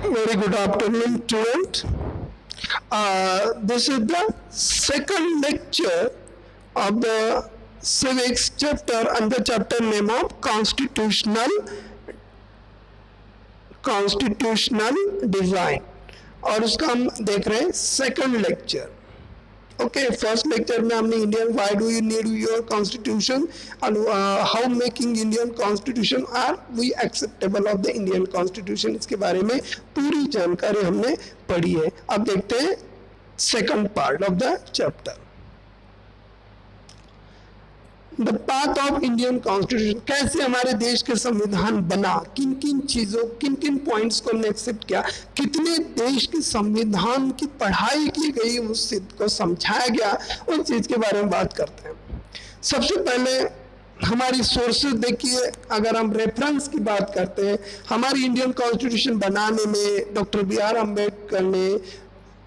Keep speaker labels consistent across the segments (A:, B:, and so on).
A: Very good afternoon, student. This is the second lecture of the civics chapter under chapter name of constitutional design, और उसका हम देख रहे हैं second lecture. Okay, first lecture में हमने Indian why do you need your constitution and how making Indian constitution are we acceptable of the Indian constitution, इसके बारे में पूरी जानकारी हमने पढ़ी है. अब देखते हैं second part of the chapter, the path of Indian constitution. कैसे हमारे देश के संविधान बना, किन किन चीजों, किन किन पॉइंट्स को हमने एक्सेप्ट किया, कितने देश के संविधान की पढ़ाई की गई, उस चीज को समझाया गया, उन चीज के बारे में बात करते हैं. सबसे पहले हमारी सोर्सेज देखिए. अगर हम रेफरेंस की बात करते हैं, हमारी इंडियन कॉन्स्टिट्यूशन बनाने में डॉक्टर बी.आर. अम्बेडकर ने,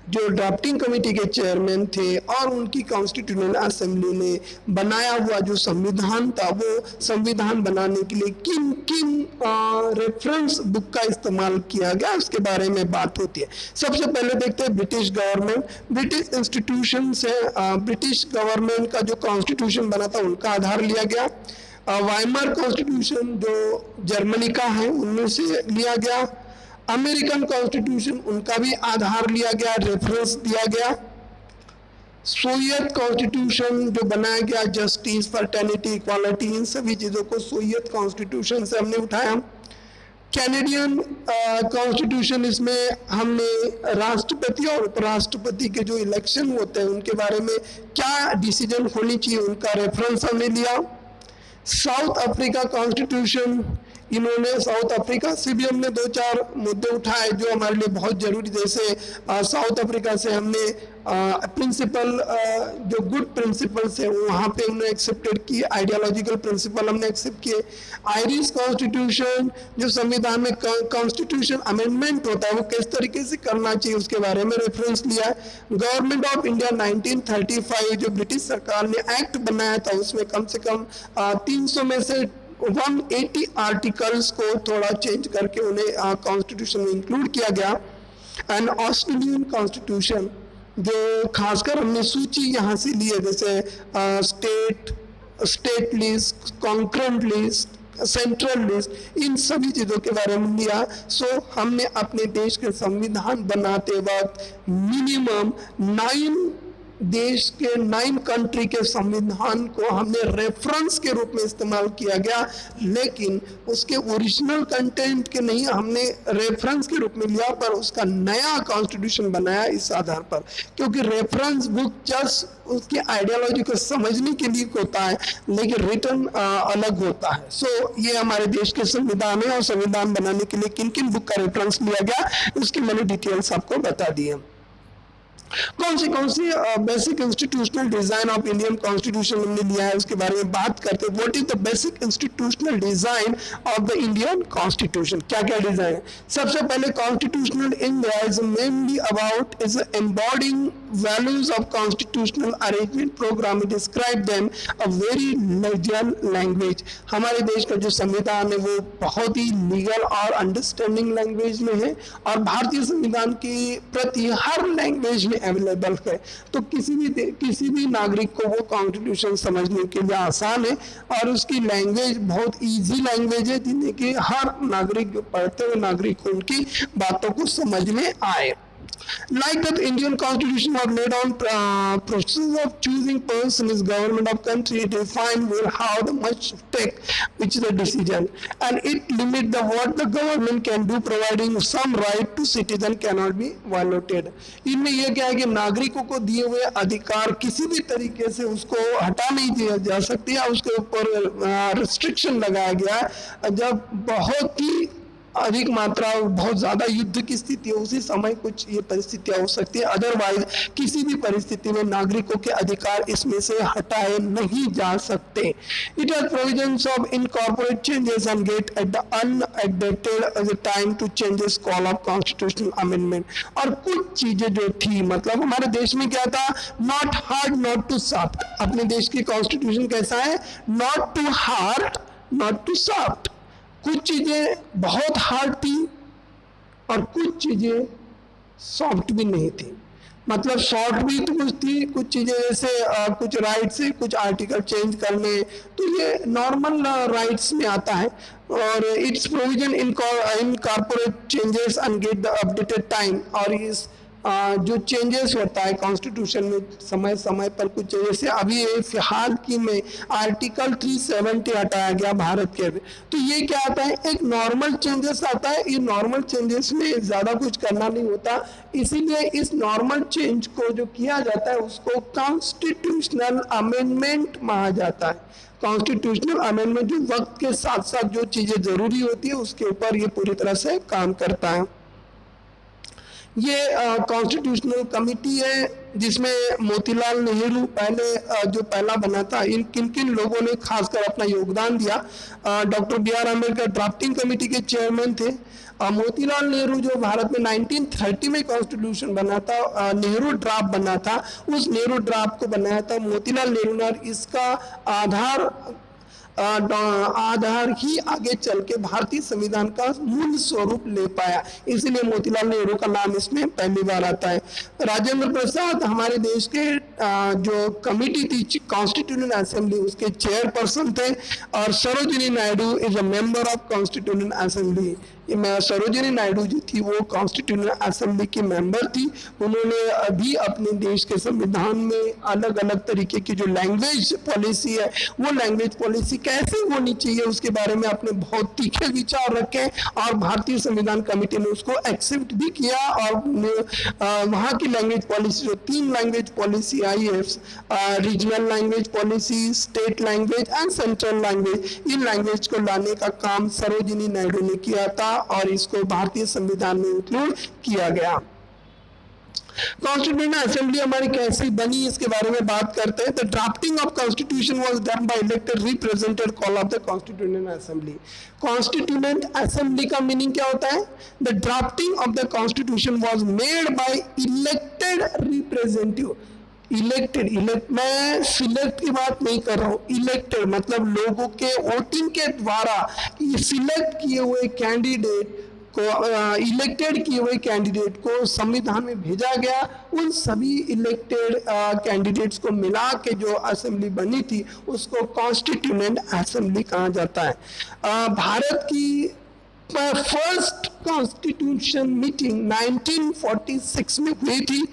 A: जो ड्राफ्टिंग कमेटी के चेयरमैन थे, और उनकी कॉन्स्टिट्यूशनल असेंबली ने बनाया हुआ जो संविधान था, वो संविधान बनाने के लिए किन किन रेफरेंस बुक का इस्तेमाल किया गया, उसके बारे में बात होती है. सबसे पहले देखते हैं ब्रिटिश गवर्नमेंट. ब्रिटिश इंस्टीट्यूशन से ब्रिटिश गवर्नमेंट का जो कॉन्स्टिट्यूशन बना था उनका आधार लिया गया. वाइमर कॉन्स्टिट्यूशन जो जर्मनी का है उनमें से लिया गया. अमेरिकन कॉन्स्टिट्यूशन, उनका भी आधार लिया गया, रेफरेंस दिया गया. सोवियत कॉन्स्टिट्यूशन जो बनाया गया, जस्टिस, फ्रेटर्निटी, इक्वालिटी, इन सभी चीजों को सोवियत कॉन्स्टिट्यूशन से हमने उठाया. कैनेडियन कॉन्स्टिट्यूशन, इसमें हमने राष्ट्रपति और उपराष्ट्रपति के जो इलेक्शन होते हैं उनके बारे में क्या डिसीजन होनी चाहिए, उनका रेफरेंस हमने लिया. साउथ अफ्रीका कॉन्स्टिट्यूशन, इन्होंने साउथ अफ्रीका से भी हमने दो चार मुद्दे उठाए जो हमारे लिए बहुत जरूरी. जैसे साउथ अफ्रीका से हमने प्रिंसिपल, जो गुड प्रिंसिपल्स है वहाँ पे हमने एक्सेप्टेड किए, आइडियोलॉजिकल प्रिंसिपल हमने एक्सेप्ट किए. आयरिश कॉन्स्टिट्यूशन, जो संविधान में कॉन्स्टिट्यूशन अमेंडमेंट होता है वो किस तरीके से करना चाहिए, उसके बारे में रेफरेंस लिया. गवर्नमेंट ऑफ इंडिया 1935, जो ब्रिटिश सरकार ने एक्ट बनाया था, उसमें कम से कम 300 में से 180 आर्टिकल्स को थोड़ा चेंज करके उन्हें कॉन्स्टिट्यूशन में इंक्लूड किया गया. एंड ऑस्ट्रेलियन कॉन्स्टिट्यूशन, जो खासकर हमने सूची यहाँ से ली है, जैसे state list, concurrent list, central list, इन सभी चीज़ों के बारे में लिया. सो हमने अपने देश के संविधान बनाते वक्त मिनिमम 9 देश के 9 कंट्री के संविधान को हमने रेफरेंस के रूप में इस्तेमाल किया गया, लेकिन उसके ओरिजिनल कंटेंट के नहीं, हमने रेफरेंस के रूप में लिया, पर उसका नया कॉन्स्टिट्यूशन बनाया इस आधार पर, क्योंकि रेफरेंस बुक जस्ट उसकी आइडियोलॉजी को समझने के लिए होता है, लेकिन रिटर्न अलग होता है. सो ये हमारे देश के संविधान है, और संविधान बनाने के लिए किन किन बुक का रेफरेंस लिया गया उसकी मैंने डिटेल्स आपको बता दी है. कौन सी basic institutional design of Indian constitution हमने लिया है, उसके बारे में बात करते हैं. What is the basic institutional design of the Indian constitution, क्या क्या डिजाइन है. सबसे पहले constitutional India is mainly about is embodying values of constitutional arrangement programme. It describe them a very legal language. हमारे देश का जो संविधान है वो बहुत ही लीगल और अंडरस्टैंडिंग लैंग्वेज में है, और भारतीय संविधान की प्रति हर लैंग्वेज में अवेलेबल है. तो किसी भी नागरिक को वो कॉन्स्टिट्यूशन समझने के लिए आसान है, और उसकी लैंग्वेज बहुत इजी लैंग्वेज है, जिन्हें कि हर नागरिक, जो पढ़ते हुए नागरिक को उनकी बातों को समझ में आए. Like that, Indian Constitution have laid down process of choosing person as government of country, define will how the much take which is the decision, and it limit the what the government can do, providing some right to citizen cannot be violated. इनमें यह क्या है कि नागरिकों को दिए हुए अधिकार किसी भी तरीके से उसको हटा नहीं दिया जा सकती, या उसके ऊपर रिस्ट्रिक्शन लगाया गया है. जब बहुत ही अधिक मात्रा, बहुत ज्यादा युद्ध की स्थिति है, उसी समय कुछ ये परिस्थितियां हो सकती है, अदरवाइज किसी भी परिस्थिति में नागरिकों के अधिकार इसमें से हटाए नहीं जा सकते. It has provisions of incorporate changes and get at the unedited time to changes call of constitutional amendment. और कुछ चीजें जो थी, मतलब हमारे देश में क्या था, not hard not too soft. अपने देश की कॉन्स्टिट्यूशन कैसा है, not too hard not too soft. कुछ चीजें बहुत हार्ड थी, और कुछ चीजें सॉफ्ट भी नहीं थी। मतलब सॉफ्ट भी तो कुछ थी, कुछ चीजें जैसे कुछ राइट से कुछ आर्टिकल चेंज करने, तो ये नॉर्मल राइट्स में आता है। और it's provision in corporate changes and get the updated time. और इस जो चेंजेस होता है कॉन्स्टिट्यूशन में समय समय पर कुछ, जैसे अभी फिलहाल की में आर्टिकल 370 हटाया गया भारत के, तो ये क्या आता है, एक नॉर्मल चेंजेस आता है। ये नॉर्मल चेंजेस में ज़्यादा कुछ करना नहीं होता, इसीलिए इस नॉर्मल चेंज को जो किया जाता है उसको कॉन्स्टिट्यूशनल अमेंडमेंट माना जाता है। कॉन्स्टिट्यूशनल अमेंडमेंट जो वक्त के साथ साथ जो चीज़ें ज़रूरी होती है उसके ऊपर ये पूरी तरह से काम करता है। ये कॉन्स्टिट्यूशनल कमिटी है जिसमें मोतीलाल नेहरू पहले जो पहला बना था। इन किन किन लोगों ने खासकर अपना योगदान दिया। Doctor B R Ambedkar drafting committee के चेयरमैन थे। मोतीलाल नेहरू जो भारत में 1930 में कॉन्स्टिट्यूशन बना था, नेहरू ड्राफ्ट बना था, उस नेहरू ड्राफ्ट को बनाया था मोतीलाल नेहरू ने। और इसका आधार ही आगे चल के भारतीय संविधान का मूल स्वरूप ले पाया, इसलिए मोतीलाल नेहरू का नाम इसमें पहली बार आता है। राजेंद्र प्रसाद हमारे देश के जो कमिटी थी कॉन्स्टिट्यूशनल असेंबली उसके चेयरपर्सन थे। और Sarojini Naidu is a member of constitutional assembly. Sarojini Naidu ji थी वो कॉन्स्टिट्यूशनल असेंबली की मेंबर थी। उन्होंने अभी अपने देश के संविधान में अलग अलग तरीके की जो लैंग्वेज पॉलिसी है, वो लैंग्वेज पॉलिसी कैसे होनी चाहिए उसके बारे में अपने बहुत तीखे विचार रखे, और भारतीय संविधान कमेटी ने उसको एक्सेप्ट भी किया। और वहाँ की लैंग्वेज पॉलिसी जो 3 लैंग्वेज पॉलिसी आई है, regional language policy, state language and central language, in language को लाने का काम सरोजिनी नायडू ने किया था और इसको भारतीय संविधान में इंक्लूड किया गया। कॉन्स्टिट्यूशनल असेंबली हमारी कैसी बनी इसके बारे में बात करते हैं। The drafting of constitution was done by elected representative call of the constitutional assembly. Constitutional assembly का मीनिंग क्या होता है? The drafting of the constitution was made by elected representative. मैं सिलेक्ट की बात नहीं कर रहा हूँ, इलेक्टेड मतलब लोगों के वोटिंग के द्वारा सिलेक्ट किए हुए कैंडिडेट को, इलेक्टेड किए हुए कैंडिडेट को संविधान में भेजा गया। उन सभी इलेक्टेड कैंडिडेट्स को मिला के जो असेंबली बनी थी उसको कॉन्स्टिट्यूशनल असेंबली कहा जाता है। भारत की फर्स्ट कॉन्स्टिट्यूशन मीटिंग 1946 में हुई थी।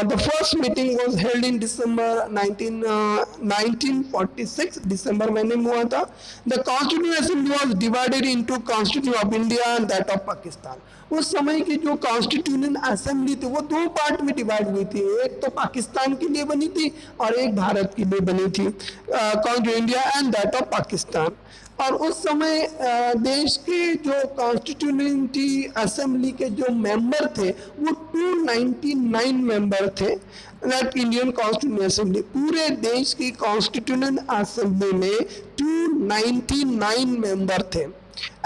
A: The first meeting was held in December 1946, दिसंबर महीने में हुआ था। The Constitutional Assembly was divided into Constitution of India and that of Pakistan. उस समय की जो कॉन्स्टिट्यूशनल असेंबली थी वो 2 पार्ट में डिवाइड हुई थी, एक तो पाकिस्तान के लिए बनी थी और एक भारत के लिए बनी थी, constitution India and that of Pakistan. और उस समय देश के जो कॉन्स्टिट्यूशनल असेंबली के जो मेंबर थे वो 299 मेंबर थे। दैट इंडियन कॉन्स्टिट्यूशनल असेंबली, पूरे देश की कॉन्स्टिट्यूशनल असेंबली में 299 मेंबर थे।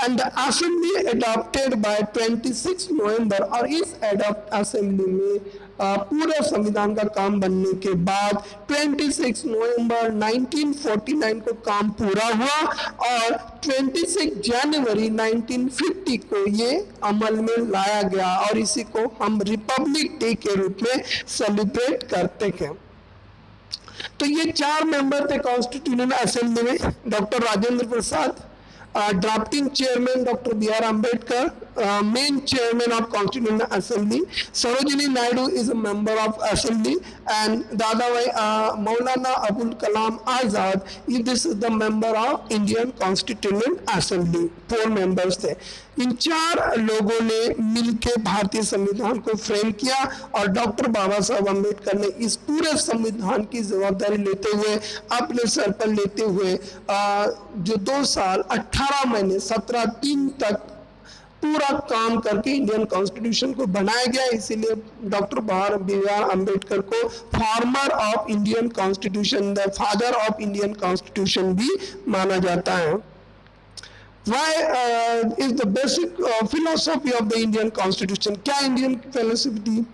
A: And the assembly adopted by 26 नवंबर, और इस अडॉप्ट असेंबली में पूरे संविधान का काम बनने के बाद 26 नवंबर 1949 को काम पूरा हुआ और 26 जनवरी 1950 को ये अमल में लाया गया और इसी को हम रिपब्लिक डे के रूप में सेलिब्रेट करते हैं। तो ये 4 मेंबर थे कॉन्स्टिट्यूशनल असेंबली में। Doctor Rajendra Prasad, drafting chairman doctor B R Ambedkar, main chairman of Constitutional Assembly, Sarojini Naidu is a member of Assembly, and Dadabhai Maulana Abul Kalam Azad, this is the member of Indian Constitutional Assembly। 4 members थे। इन 4 लोगों ने मिलकर भारतीय संविधान को frame किया और doctor बाबा साहब अम्बेडकर ने इस पूरे संविधान की जवाबदारी लेते हुए, अपने सर पर लेते हुए जो 2 साल 18 महीने 17 दिन तक पूरा काम करके इंडियन कॉन्स्टिट्यूशन को बनाया गया। इसीलिए डॉक्टर बी आर अम्बेडकर को farmer of Indian constitution, the father of Indian constitution भी माना जाता है। Why is the basic philosophy of the Indian Constitution? क्या इंडियन philosophy थी?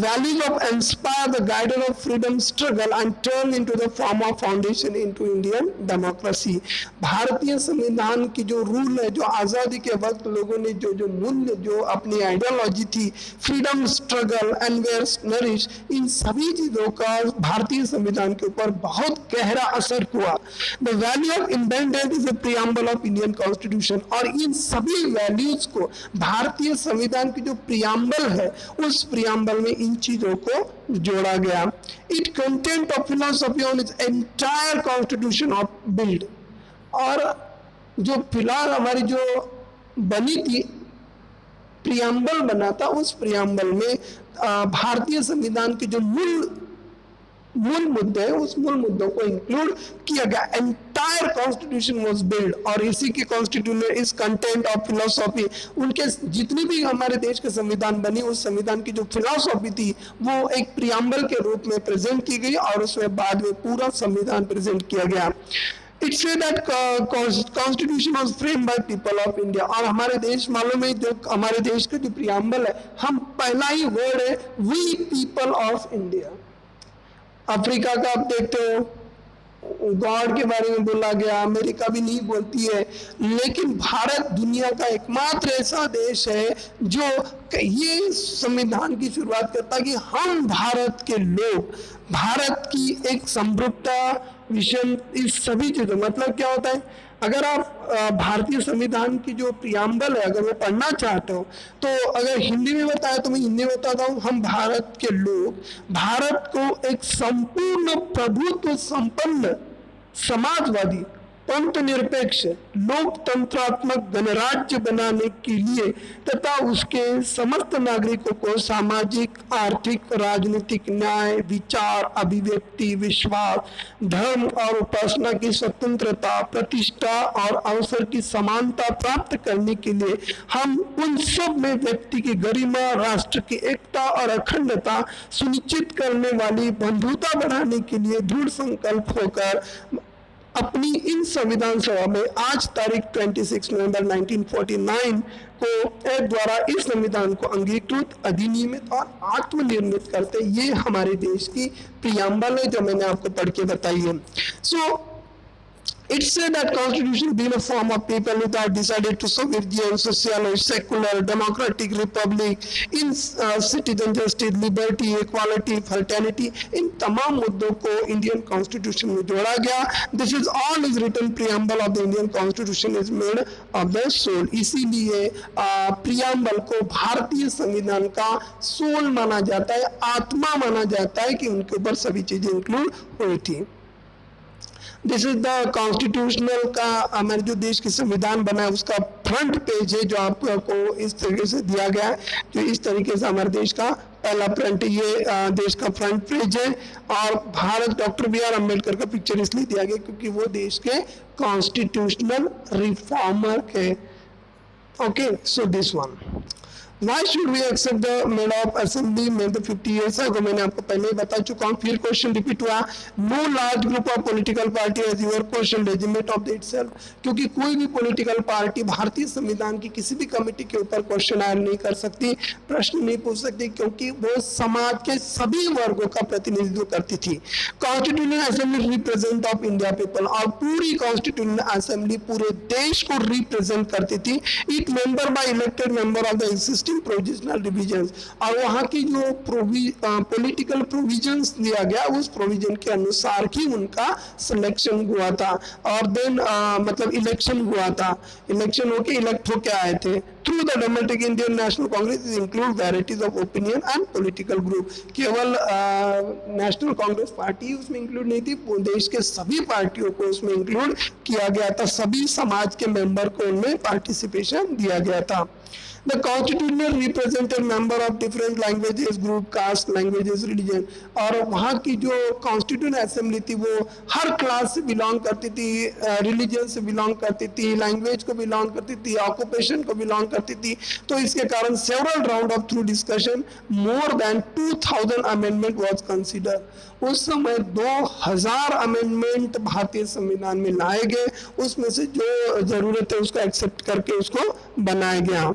A: Values of inspire the guider of freedom struggle and turn into the form of foundation into Indian democracy. भारतीय संविधान की जो रूल है, जो आज़ादी के वक्त लोगों ने जो जो मूल्य, जो अपनी आइडियोलॉजी थी, freedom struggle and were nourish, इन सभी चीज़ों का भारतीय संविधान के ऊपर बहुत गहरा असर हुआ. The value of independence is a preamble of Indian constitution. और इन सभी वैल्यूज को भारतीय संविधान की जो प्रियम्बल है, उस प्रियम्बल में इन चीजों को जोड़ा गया. It content of philosophy on its entire constitution of build. और जो फिलहाल हमारी जो बनी थी, प्रियम्बल बना था, उस प्रियम्बल में भारतीय संविधान के जो मूल मुद्दे हैं, उस मूल मुद्दों को इंक्लूड किया गया. Entire constitution was build. और इसी के कॉन्स्टिट्यूशन इस कंटेंट ऑफ फिलोसॉफी, उनके जितनी भी हमारे देश के संविधान बनी, उस संविधान की जो फिलोसॉफी थी वो एक प्रियम्बल के रूप में प्रेजेंट की गई और उसमें बाद में पूरा संविधान प्रेजेंट किया गया. It said that constitution was framed by people of India. और हमारे देश मालूम है, जो हमारे देश का जो प्रियम्बल है, हम पहला ही वर्ड है we people of India. Africa का आप देखते हो, गॉड के बारे में बोला गया, अमेरिका भी नहीं बोलती है, लेकिन भारत दुनिया का एकमात्र ऐसा देश है जो ये संविधान की शुरुआत करता है कि हम भारत के लोग, भारत की एक समृद्धता, विजन, इस सभी चीजों, मतलब क्या होता है, अगर आप भारतीय संविधान की जो प्रियम्बल है अगर वो पढ़ना चाहते हो, तो अगर हिंदी में बताया तो मैं हिंदी में बताता हूँ. हम भारत के लोग भारत को एक संपूर्ण प्रभुत्व संपन्न समाजवादी पंथ निरपेक्ष लोकतंत्रात्मक गणराज्य बनाने के लिए तथा उसके समस्त नागरिकों को सामाजिक, आर्थिक, राजनीतिक न्याय, विचार, अभिव्यक्ति, विश्वास, धर्म और उपासना की स्वतंत्रता, प्रतिष्ठा और अवसर की समानता प्राप्त करने के लिए हम उन सब में व्यक्ति की गरिमा, राष्ट्र की एकता और अखंडता सुनिश्चित करने वाली बंधुता बढ़ाने के लिए दृढ़ संकल्प होकर अपनी इन संविधान सभा में आज तारीख 26 नवंबर 1949 को एक द्वारा इस संविधान को अंगीकृत, अधिनियमित और आत्मनिर्मित करते, ये हमारे देश की प्रियम्बल है जो मैंने आपको पढ़ के बताई है. सो it said that constitution being a form of people who had decided to sovereign, socialist, secular, democratic republic, in citizen justice, liberty, equality, fraternity, इन तमाम मुद्दों को इंडियन कॉन्स्टिट्यूशन में जोड़ा गया. This is all is written preamble of the Indian constitution is made of the soul. इसीलिए preamble को भारतीय संविधान का सोल माना जाता है, आत्मा माना जाता है कि उनके ऊपर सभी चीजें इंक्लूड हुई थी. दिस इज द कॉन्स्टिट्यूशनल का हमारे जो देश की संविधान बना है उसका फ्रंट पेज है, जो आपको इस तरीके से दिया गया है. जो इस तरीके से हमारे देश का पहला फ्रंट, ये देश का फ्रंट पेज है. और भारत डॉक्टर B.R. अम्बेडकर का पिक्चर इसलिए दिया गया क्योंकि वो देश के कॉन्स्टिट्यूशनल रिफॉर्मर थे. Okay, so this one. Why should we accept the made of assembly made 50 years ago? मैंने आपको पहले ही बता चुका हूँ, फिर क्वेश्चन रिपीट हुआ. No large group of political party has your question legitimate of itself. क्योंकि कोई भी पॉलिटिकल पार्टी भारतीय संविधान की किसी भी कमेटी के ऊपर क्वेश्चन आयर नहीं कर सकती, प्रश्न नहीं पूछ सकती, क्योंकि वो समाज के सभी वर्गों का प्रतिनिधित्व करती थी. Constitutional assembly represent of India people, और पूरी कॉन्स्टिट्यूशनल असेंबली पूरे देश को रिप्रेजेंट करती थी. It member by elected member of the existing provisional divisions, और वहाँ की जो पॉलिटिकल प्रोविजंस दिया गया उस प्रोविजन के अनुसार ही उनका सिलेक्शन हुआ था. और देन मतलब इलेक्शन हुआ था, इलेक्शन होके इलेक्ट होके आए थे. Through the democratic Indian national Congress is include varieties of opinion and political group. केवल नेशनल कांग्रेस पार्टी उसमें इंक्लूड नहीं थी, देश के सभी पार्टियों को उसमें इंक्लूड किया गया था, सभी समाज के मेंबर को उनमें पार्टिसिपेशन दिया गया था. The constitutional represented member of different languages group, caste, languages, religion. और वहाँ की जो कॉन्स्टिट्यूंट असेंबली थी वो हर क्लास से बिलोंग करती थी, रिलीजन से बिलोंग करती थी, लैंग्वेज को बिलोंग करती थी, ऑक्यूपेशन को बिलोंग करती थी. तो इसके कारण several round of through discussion more than 2000 amendment was consider. उस समय 2000 अमेंडमेंट भारतीय संविधान में लाए गए, उसमें से जो जरूरत है उसको एक्सेप्ट करके उसको बनाया गया.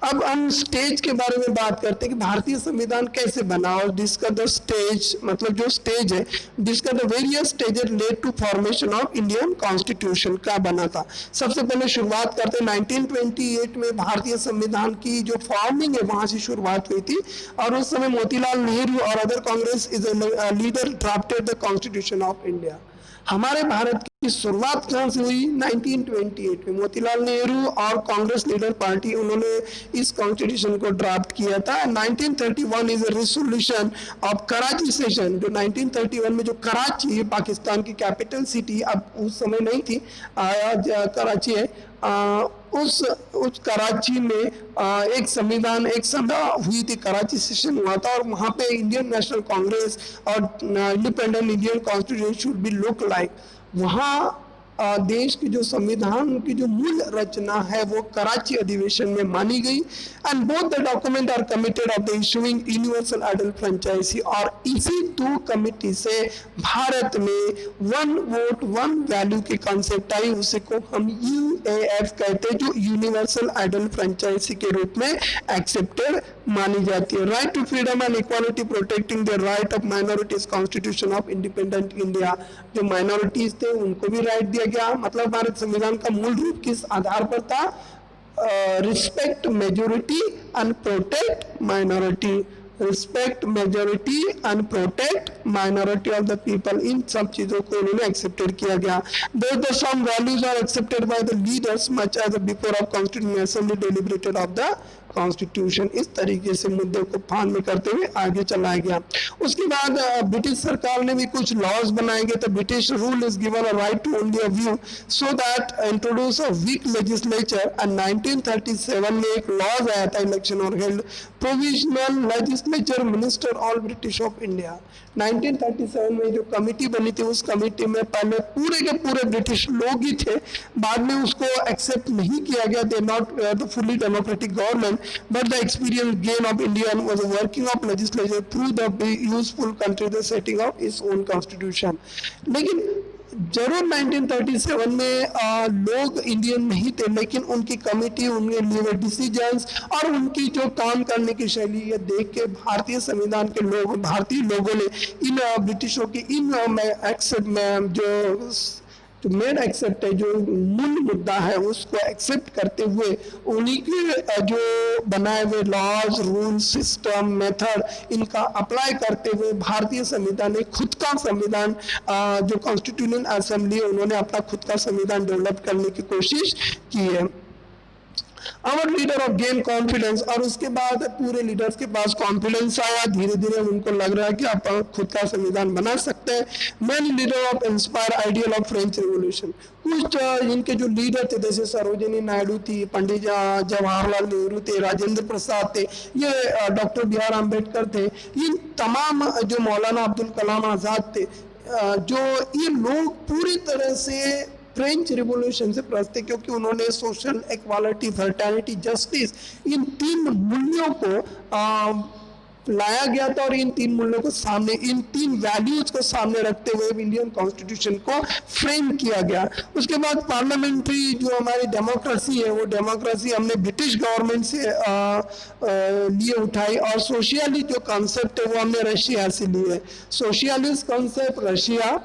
A: अब हम स्टेज के बारे में बात करते हैं कि भारतीय संविधान कैसे बना, और डिस्कस द स्टेज, मतलब जो स्टेज है, discuss the various stages led to formation of Indian constitution का बना था. सबसे पहले शुरुआत करते हैं 1928 में भारतीय संविधान की जो फॉर्मिंग है वहां से शुरुआत हुई थी, और उस समय मोतीलाल नेहरू और other Congress is a leader drafted the constitution of India. हमारे भारत की शुरुआत कहाँ से हुई? 1928 में मोतीलाल नेहरू और कांग्रेस लीडर पार्टी, उन्होंने इस कॉन्स्टिट्यूशन को ड्राफ्ट किया था. 1931 is a resolution of Karachi session. जो 1931 में जो कराची पाकिस्तान की कैपिटल सिटी, अब उस समय नहीं थी, आज कराची है, उस कराची में एक संविधान, एक सभा हुई थी, कराची सेशन हुआ था, और वहाँ पे इंडियन नेशनल कांग्रेस और independent Indian constitution should be look like. वहाँ देश की जो संविधान की जो मूल रचना है वो कराची अधिवेशन में मानी गई. And both the document are committed of the issuing universal adult franchise. और इसी दो कमिटी से भारत में वन वोट वन वैल्यू की कॉन्सेप्ट आई, उसी को हम UAF कहते हैं, जो यूनिवर्सल एडल्ट फ्रेंचाइजी के रूप में एक्सेप्टेड मानी जाती है. Right to freedom and equality protecting the right of minorities, constitution of independent India. जो माइनॉरिटीज थे उनको भी राइट दिया गया. मतलब भारत संविधान का मूल रूप किस आधार पर था? Respect majority and protect minority. Respect majority and protect minority of the people. इन सब चीजों को उन्होंने एक्सेप्टेड किया गया. Those some values are accepted by the leaders much as before of constitution assembly deliberated of the constitution. इस तरीके से मुद्दे को फान में करते हुए आगे चलाया गया. उसके बाद ब्रिटिश सरकार ने भी कुछ लॉज बनाए गए. तो British rule is given a right to only a view, so that introduce a weak legislature. And 1937 में एक लॉज आया था, इलेक्शन और held provisional legislature minister all British of India. 1937 में जो कमिटी बनी थी, उस कमिटी में पहले पूरे के पूरे ब्रिटिश लोग ही थे. बाद में उसको एक्सेप्ट नहीं किया गया. They not the fully democratic government, but the experience gain of India was the working of legislature through the useful country the setting of its own constitution. लेकिन जरूर 1937 में लोग इंडियन नहीं थे, लेकिन उनकी कमिटी, उनके लिए डिसीजंस और उनकी जो काम करने की शैली, ये देख के भारतीय संविधान के लोग, भारतीय लोगों ने इन ब्रिटिशों की इन एक्सेप्ट में जो मेन एक्सेप्ट है, जो मूल मुद्दा है, उसको एक्सेप्ट करते हुए उन्हीं के जो बनाए हुए लॉज, रूल, सिस्टम, मेथड, इनका अप्लाई करते हुए भारतीय संविधान ने खुद का संविधान, जो कॉन्स्टिट्यूशनल असेंबली, उन्होंने अपना खुद का संविधान डेवलप करने की कोशिश की है. Our leader of gain confidence. और उसके बाद पूरे लीडर्स के पास कॉन्फिडेंस आया, धीरे धीरे उनको लग रहा है कि आप खुद का संविधान बना सकते हैं. Many leader of inspire ideal of French revolution. कुछ इनके जो लीडर थे, जैसे सरोजिनी नायडू थी, पंडित जवाहरलाल नेहरू थे, राजेंद्र प्रसाद थे, ये डॉक्टर बी.आर. अम्बेडकर थे, इन तमाम जो मौलाना अब्दुल कलाम आजाद थे, जो ये लोग पूरी तरह से फ्रेंच रिवॉल्यूशन से प्रस्त थे, क्योंकि उन्होंने सोशल इक्वालिटी, फ्रेटर्निटी, जस्टिस, इन तीन मूल्यों को लाया गया था. और इन तीन मूल्यों को सामने, इन तीन वैल्यूज को सामने रखते हुए इंडियन कॉन्स्टिट्यूशन को फ्रेम किया गया. उसके बाद पार्लियामेंट्री जो हमारी डेमोक्रेसी है, वो डेमोक्रेसी हमने ब्रिटिश गवर्नमेंट से लिए उठाई. और सोशलिस्ट जो कॉन्सेप्ट है वो हमने रशिया से लिए. सोशलिस्ट कॉन्सेप्ट रशिया,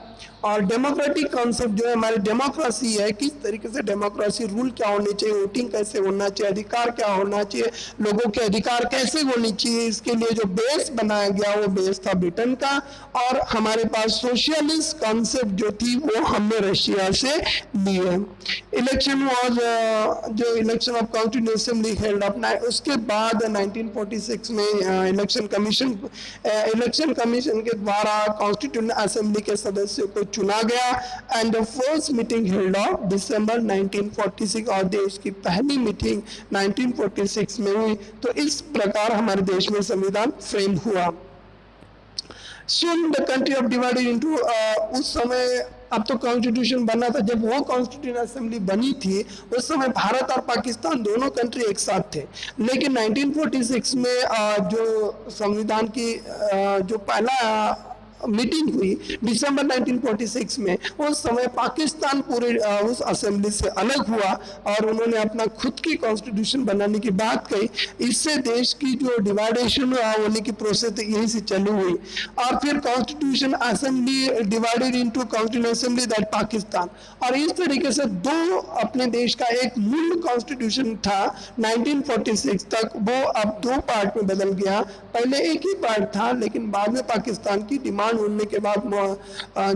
A: और डेमोक्रेटिक कॉन्सेप्ट जो है हमारी डेमोक्रेसी है, किस तरीके से डेमोक्रेसी, रूल क्या होनी चाहिए, वोटिंग कैसे होना चाहिए, अधिकार क्या होना चाहिए, लोगों के अधिकार कैसे होनी चाहिए, इसके लिए जो बेस बनाया गया वो बेस था ब्रिटेन का. और हमारे पास सोशलिस्ट कॉन्सेप्ट जो थी वो हमने रशिया से ली है. इलेक्शन वाज जो election of constitutional assembly held अपना, उसके बाद 1946 में इलेक्शन कमीशन के द्वारा कॉन्स्टिट्यूशनल असेंबली के सदस्यों को चुना गया and the first meeting held of December 1946 और देश की पहली मीटिंग 1946 में हुई। तो इस प्रकार हमारे देश में संविधान फ्रेम हुआ। Soon the country of divided into उस समय अब तो कॉन्स्टिट्यूशन बना था, जब वो कॉन्स्टिट्यूशन असेंबली बनी थी उस समय भारत और पाकिस्तान दोनों कंट्री एक साथ थे। लेकिन 1946 में जो संविधान की जो पहला मीटिंग हुई दिसंबर 1946 में, उस समय पाकिस्तान पूरे उस असेंबली से अलग हुआ और उन्होंने अपना खुद की कॉन्स्टिट्यूशन बनाने की बात कही। इससे देश की जो डिवाइडेशन होने की प्रोसेस यहीं से चालू हुई और फिर constitution assembly divided into constitution assembly that Pakistan, और इस तरीके से दो अपने देश का एक मूल कॉन्स्टिट्यूशन था 1946 तक, वो अब दो पार्ट में बदल गया। पहले एक ही पार्ट था लेकिन बाद में पाकिस्तान की डिमांड होने के बाद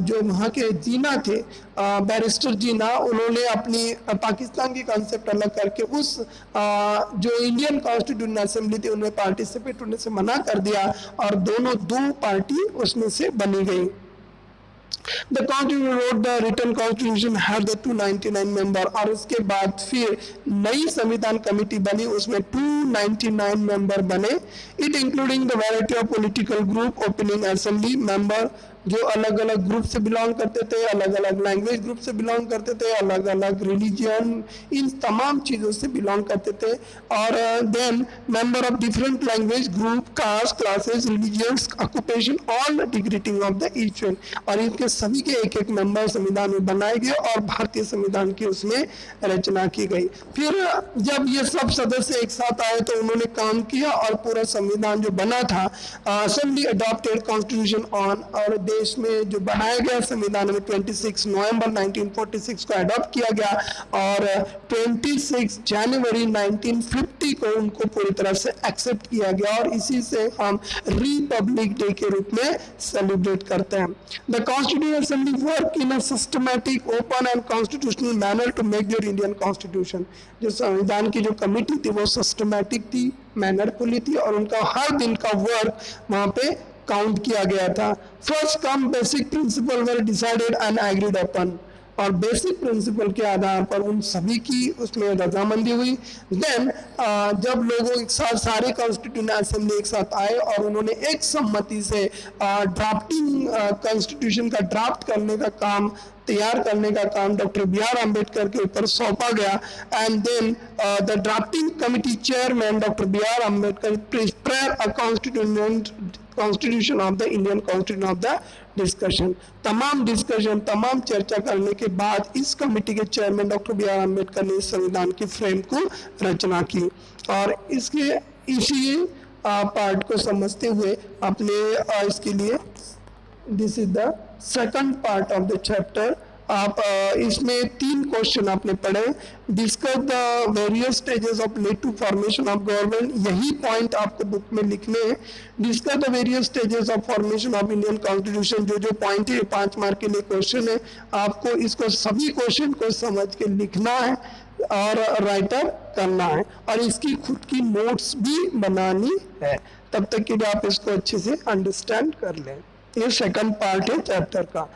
A: जो वहाँ के जीना थे बैरिस्टर जीना, उन्होंने अपनी पाकिस्तान की कॉन्सेप्ट अलग करके उस जो इंडियन कॉन्स्टिट्यूशन असेंबली थी उन्हें पार्टिसिपेट होने से मना कर दिया और दोनों दो पार्टी उसमें से बनी गई। The Constitution wrote the written Constitution had the 299 member और उसके बाद फिर नई संविधान कमेटी बनी, उसमें 299 मेंबर बने। It including the variety of political group, opening assembly member जो अलग अलग ग्रुप से बिलोंग करते थे, अलग अलग लैंग्वेज ग्रुप से बिलोंग करते थे, अलग अलग रिलीजन, इन तमाम चीज़ों से बिलोंग करते थे। और then member of different language group, caste, classes, religions, occupation, all degrading of the each one, और इनके सभी के एक एक मेंबर संविधान में बनाए गए और भारतीय संविधान की उसमें रचना की गई। फिर जब ये सब सदस्य एक साथ आए तो उन्होंने काम किया और पूरा संविधान जो बना था, असेंबली अडॉप्टेड कॉन्स्टिट्यूशन ऑन, और देश में जो बनाया गया संविधान में 26 नवंबर 1946 को अडॉप्ट किया गया और 26 जनवरी 1950 को उनको पूरी तरह से एक्सेप्ट किया गया और इसी से हम रिपब्लिक डे के रूप में सेलिब्रेट करते हैं। The constitution assembly work in a systematic, open and constitutional manner to make their Indian constitution. जो संविधान की जो कमेटी थी वो सिस्टमैटिक थी, मैनरफुली थी और उनका हर दिन का वर्क वहाँ पे काउंट किया गया था। First come basic principle were decided and agreed upon, और बेसिक प्रिंसिपल के आधार पर उन सभी की उसमें रजामंदी हुई। देन जब लोगों एक साथ सारे कॉन्स्टिट्यूशन असेंबली एक साथ आए और उन्होंने एक सम्मति से ड्राफ्टिंग कॉन्स्टिट्यूशन का ड्राफ्ट करने का काम, तैयार करने का काम डॉक्टर बी आर अम्बेडकर के ऊपर सौंपा गया। And then the drafting committee chairman doctor B R Ambedkar prepare a constitution of the Indian constitution of the discussion. तमाम डिस्कशन, तमाम चर्चा करने के बाद इस कमेटी के chairman doctor B R Ambedkar ने इस संविधान की फ्रेम को रचना की और इसके इसी पार्ट को समझते हुए अपने इसके लिए this is the second part of the chapter. आप इसमें 3 क्वेश्चन आपने पढ़े। Discuss the various stages of led to formation of government, यही पॉइंट आपको बुक में लिखने हैं। Discuss the various stages of formation of Indian constitution, जो पॉइंट है 5 मार्क के लिए क्वेश्चन है, आपको इसको सभी क्वेश्चन को समझ के लिखना है और राइट अप करना है और इसकी खुद की नोट्स भी बनानी है, तब तक के लिए आप इसको अच्छे से अंडरस्टैंड कर लें। ये सेकंड पार्ट है चैप्टर का।